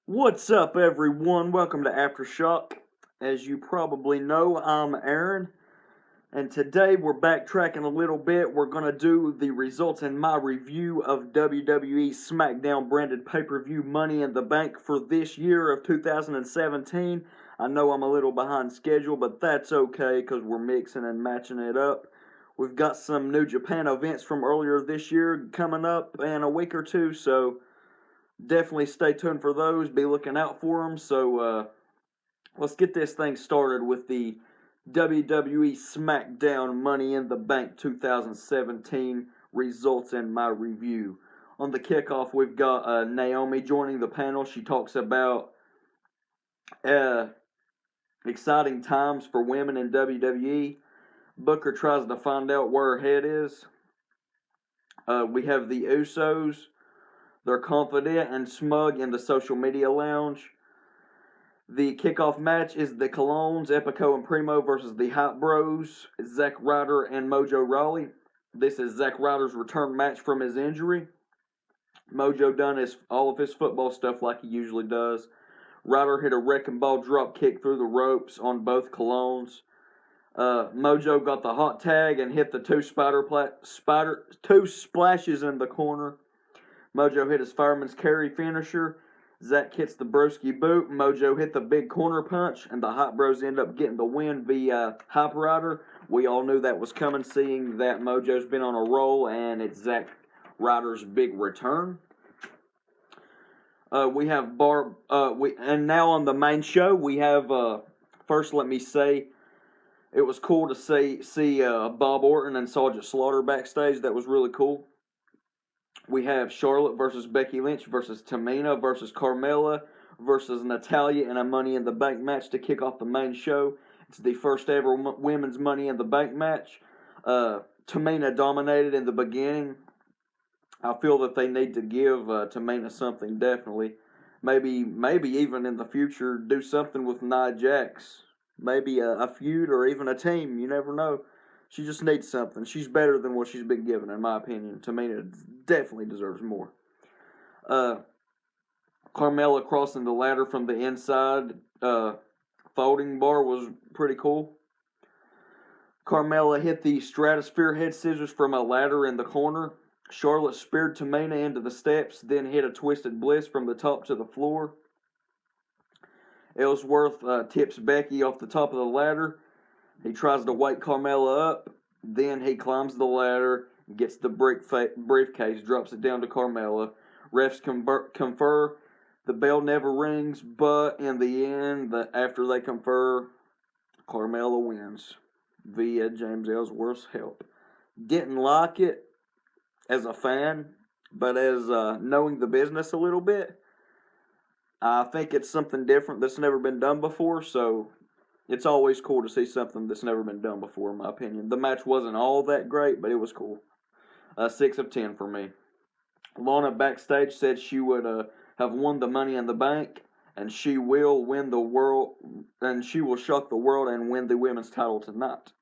What's up, everyone? Welcome to Aftershock. As you probably know, I'm Aaron, and today we're backtracking a little bit. We're going to do the results in my review of WWE SmackDown branded pay per view Money in the Bank for this year of 2017. I know I'm a little behind schedule, but that's okay because we're mixing and matching it up. We've got some New Japan events from earlier this year coming up in a week or two, so definitely stay tuned for those. Be looking out for them. So let's get this thing started with the WWE SmackDown Money in the Bank 2017 results in my review. On the kickoff, we've got Naomi joining the panel. She talks about uh, exciting times for women in WWE. Booker tries to find out where her head is. We have the Usos. They're confident and smug in the social media lounge. The kickoff match is the Colognes, Epico and Primo versus the Hot Bros, Zack Ryder and Mojo Rawley. This is Zack Ryder's return match from his injury. Mojo done all of his football stuff like he usually does. Ryder hit a wrecking ball drop kick through the ropes on both Colognes. Mojo got the hot tag and hit the two splashes in the corner. Mojo hit his fireman's carry finisher. Zack hits the broski boot. Mojo hit the big corner punch, and the Hot Bros end up getting the win via Hype Rider. We all knew that was coming, seeing that Mojo's been on a roll, and it's Zack Ryder's big return. We have and now on the main show, we have first. Let me say, it was cool to see Bob Orton and Sergeant Slaughter backstage. That was really cool. We have Charlotte versus Becky Lynch versus Tamina versus Carmella versus Natalya in a Money in the Bank match to kick off the main show. It's the first ever women's Money in the Bank match. Tamina dominated in the beginning. I feel that they need to give Tamina something, definitely. Maybe even in the future do something with Nia Jax. Maybe a feud or even a team. You never know. She just needs something. She's better than what she's been given, in my opinion. Tamina definitely deserves more. Carmella crossing the ladder from the inside folding bar was pretty cool. Carmella hit the stratosphere head scissors from a ladder in the corner. Charlotte speared Tamina into the steps, then hit a twisted bliss from the top to the floor. Ellsworth tips Becky off the top of the ladder. He tries to wake Carmella up. Then he climbs the ladder, gets the briefcase, drops it down to Carmella. Refs confer. The bell never rings, but in the end, after they confer, Carmella wins via James Ellsworth's help. Didn't like it as a fan, but as knowing the business a little bit, I think it's something different that's never been done before, so it's always cool to see something that's never been done before, in my opinion. The match wasn't all that great, but it was cool. 6 of 10 for me. Lana backstage said she would have won the Money in the Bank, and she will win the world, and she will shock the world and win the women's title tonight.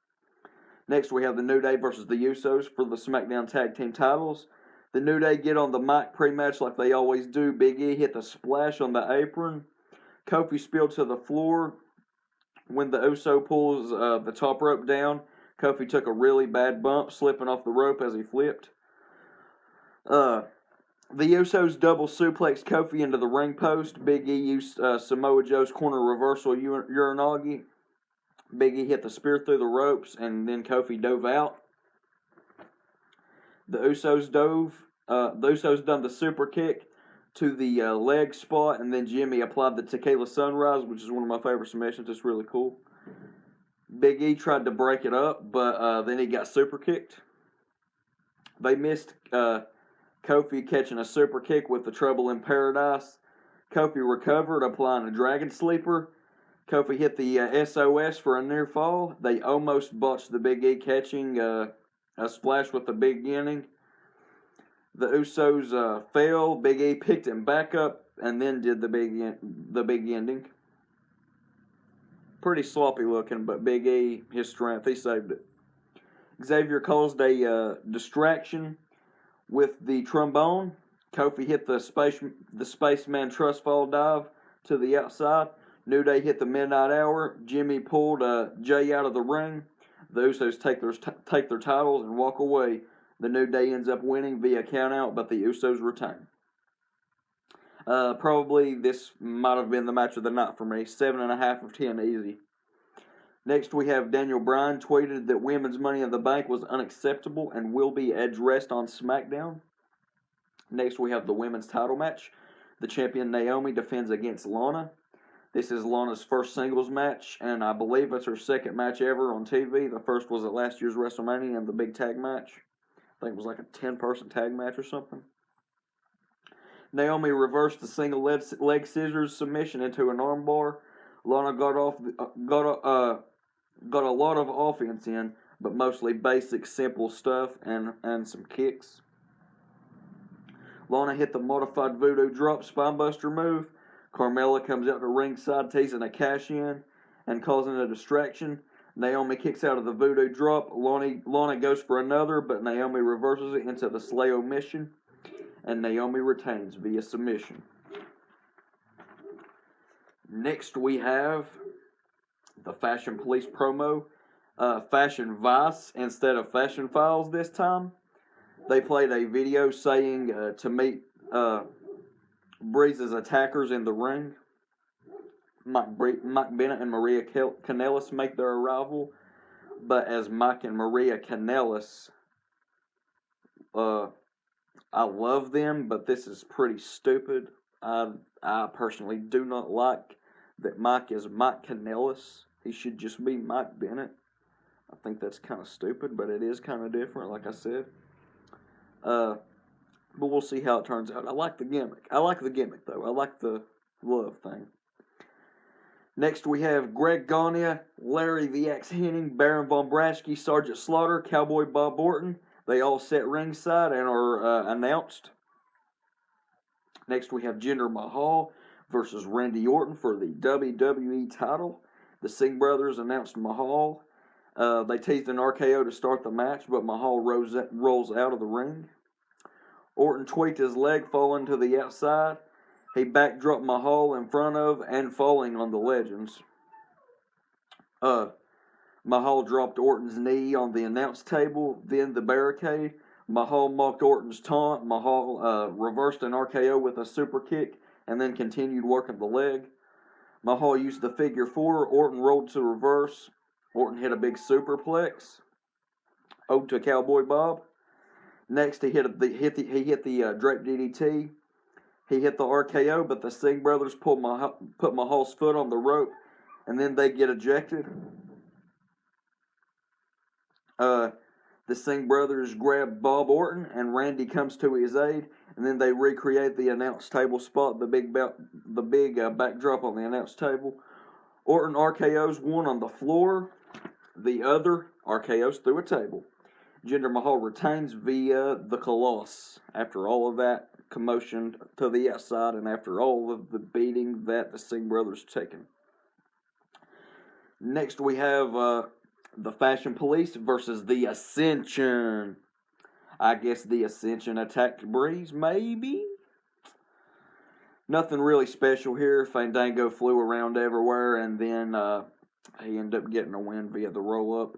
Next, we have the New Day versus the Usos for the SmackDown Tag Team titles. The New Day get on the mic pre-match like they always do. Big E hit the splash on the apron. Kofi spilled to the floor. When the Uso pulls the top rope down, Kofi took a really bad bump, slipping off the rope as he flipped. The Usos double suplexed Kofi into the ring post. Big E used Samoa Joe's corner reversal Uranagi. Big E hit the spear through the ropes, and then Kofi dove out. The Usos done the super kick to the leg spot, and then Jimmy applied the Tequila Sunrise, which is one of my favorite submissions. It's really cool. Big E tried to break it up, but then he got super kicked. They missed Kofi catching a super kick with the Trouble in Paradise. Kofi recovered, applying a Dragon Sleeper. Kofi hit the SOS for a near fall. They almost botched the Big E catching a splash with the beginning. The Usos fell. Big E picked him back up and then did the big ending. Pretty sloppy looking, but Big E, his strength, he saved it. Xavier caused a distraction with the trombone. Kofi hit the Spaceman Trust Fall dive to the outside. New Day hit the Midnight Hour. Jimmy pulled Jay out of the ring. The Usos take their titles and walk away. The New Day ends up winning via countout, but the Usos retain. Probably this might have been the match of the night for me. 7.5 of 10 easy. Next, we have Daniel Bryan tweeted that Women's Money in the Bank was unacceptable and will be addressed on SmackDown. Next, we have the women's title match. The champion Naomi defends against Lana. This is Lana's first singles match, and I believe it's her second match ever on TV. The first was at last year's WrestleMania and the big tag match. I think it was like a 10-person tag match or something. Naomi reversed the single leg scissors submission into an armbar. Lana got a lot of offense in, but mostly basic, simple stuff and some kicks. Lana hit the modified voodoo drop spinebuster move. Carmella comes out to ringside, teasing a cash-in and causing a distraction. Naomi kicks out of the voodoo drop. Lana goes for another, but Naomi reverses it into the Slay Omission, and Naomi retains via submission. Next, we have the Fashion Police promo. Fashion Vice instead of Fashion Files this time. They played a video saying to meet Breeze's attackers in the ring. Mike Bennett and Maria Kanellis make their arrival, but as Mike and Maria Kanellis, I love them, but this is pretty stupid. I personally do not like that Mike is Mike Kanellis. He should just be Mike Bennett. I think that's kind of stupid, but it is kind of different, like I said. But we'll see how it turns out. I like the gimmick. though. I like the love thing. Next, we have Greg Gagne, Larry the Axe Hennig, Baron Von Brasky, Sergeant Slaughter, Cowboy Bob Orton. They all sit ringside and are announced. Next, we have Jinder Mahal versus Randy Orton for the WWE title. The Singh brothers announced Mahal. They teased an RKO to start the match, but Mahal rolls out of the ring. Orton tweaked his leg, falling to the outside. He backdropped Mahal in front of and falling on the Legends. Mahal dropped Orton's knee on the announce table, then the barricade. Mahal mocked Orton's taunt. Mahal reversed an RKO with a super kick and then continued working the leg. Mahal used the figure four. Orton rolled to reverse. Orton hit a big superplex. Ode to Cowboy Bob. Next, he hit the draped DDT. He hit the RKO, but the Singh brothers put Mahal's foot on the rope, and then they get ejected. The Singh brothers grab Bob Orton, and Randy comes to his aid, and then they recreate the announce table spot, the big backdrop on the announce table. Orton RKOs one on the floor, the other RKOs through a table. Jinder Mahal retains via the Colossus after all of that commotion to the outside and after all of the beating that the Singh brothers taken. Next, we have the Fashion Police versus the Ascension. I guess the Ascension attacked Breeze, maybe? Nothing really special here. Fandango flew around everywhere, and then he ended up getting a win via the roll-up.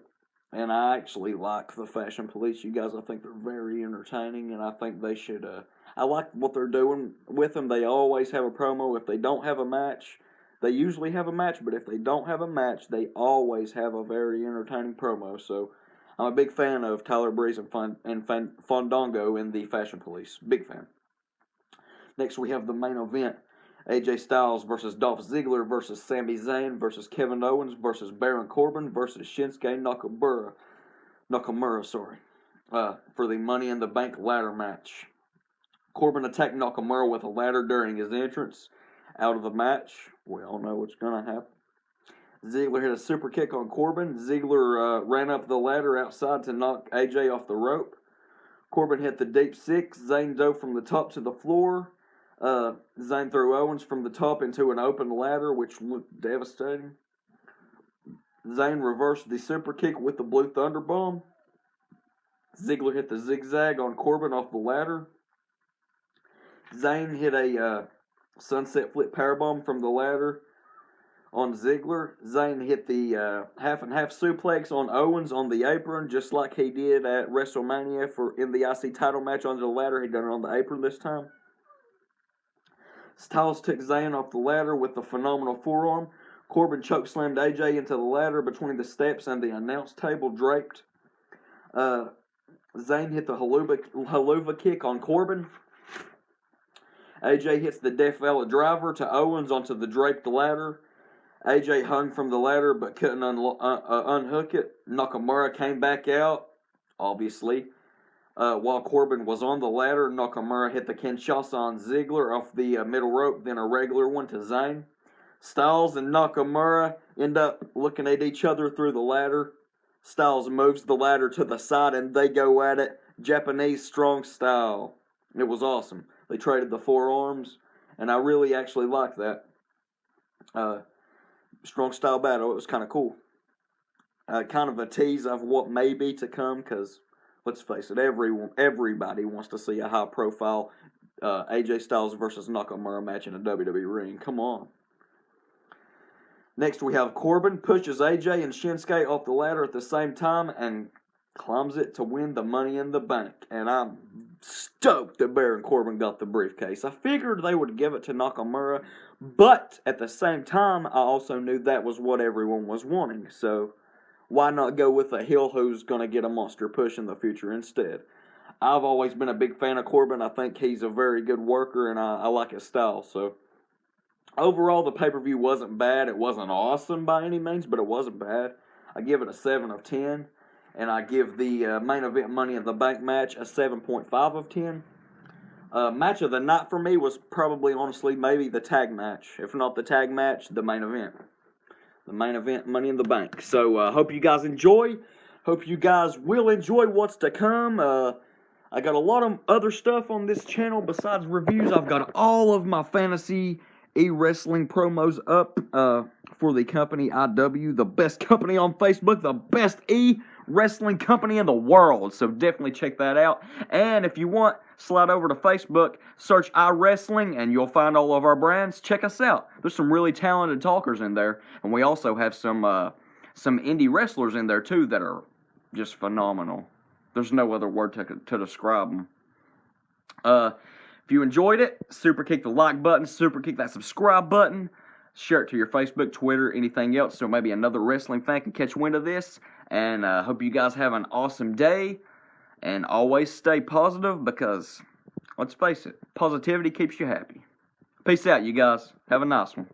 And I actually like the Fashion Police, you guys. I think they're very entertaining, and I think they should... I like what they're doing with them. They always have a promo. If they don't have a match, they usually have a match, but if they don't have a match, they always have a very entertaining promo. So I'm a big fan of Tyler Breeze and Fandango in the Fashion Police. Big fan. Next, we have the main event. AJ Styles versus Dolph Ziggler versus Sami Zayn versus Kevin Owens versus Baron Corbin versus Shinsuke Nakamura, for the Money in the Bank ladder match. Corbin attacked Nakamura with a ladder during his entrance out of the match. We all know what's going to happen. Ziggler hit a super kick on Corbin. Ziggler ran up the ladder outside to knock AJ off the rope. Corbin hit the deep six. Zayn dove from the top to the floor. Zayn threw Owens from the top into an open ladder, which looked devastating. Zayn reversed the super kick with the Blue Thunder Bomb. Ziggler hit the zigzag on Corbin off the ladder. Zayn hit a sunset flip powerbomb from the ladder on Ziggler. Zayn hit the half and half suplex on Owens on the apron, just like he did at WrestleMania in the IC title match on the ladder. He done it on the apron this time. Styles took Zayn off the ladder with a phenomenal forearm. Corbin chokeslammed AJ into the ladder between the steps and the announce table draped. Zayn hit the haluva kick on Corbin. AJ hits the Death Valley driver to Owens onto the draped ladder. AJ hung from the ladder but couldn't unhook it. Nakamura came back out, obviously. While Corbin was on the ladder, Nakamura hit the Kinshasa on Ziggler off the middle rope, then a regular one to Zayn. Styles and Nakamura end up looking at each other through the ladder. Styles moves the ladder to the side and they go at it, Japanese strong style. It was awesome. They traded the forearms, and I really actually liked that. Strong style battle. It was kind of cool. Kind of a tease of what may be to come, because let's face it, everybody wants to see a high profile AJ Styles versus Nakamura match in a WWE ring. Come on. Next we have Corbin pushes AJ and Shinsuke off the ladder at the same time and climbs it to win the Money in the Bank. And I'm stoked that Baron Corbin got the briefcase. I figured they would give it to Nakamura, but at the same time, I also knew that was what everyone was wanting. So why not go with a heel who's going to get a monster push in the future instead? I've always been a big fan of Corbin. I think he's a very good worker, and I like his style. So overall, the pay-per-view wasn't bad. It wasn't awesome by any means, but it wasn't bad. I give it a 7 of 10. And I give the main event Money in the Bank match a 7.5 of 10. Match of the night for me was probably, honestly, maybe the tag match. If not the tag match, the main event. The main event, Money in the Bank. So, hope you guys enjoy. Hope you guys will enjoy what's to come. I got a lot of other stuff on this channel besides reviews. I've got all of my fantasy e-wrestling promos up for the company IW, the best company on Facebook, the best e-wrestling company in the world. So definitely check that out. And if you want, slide over to Facebook, search iWrestling, and you'll find all of our brands. Check us out. There's some really talented talkers in there, and we also have some indie wrestlers in there too that are just phenomenal. There's no other word to describe them. If you enjoyed it, super kick the like button, super kick that subscribe button, share it to your Facebook, Twitter, anything else, so maybe another wrestling fan can catch wind of this. And hope you guys have an awesome day, and always stay positive, because let's face it, positivity keeps you happy. Peace out, you guys. Have a nice one.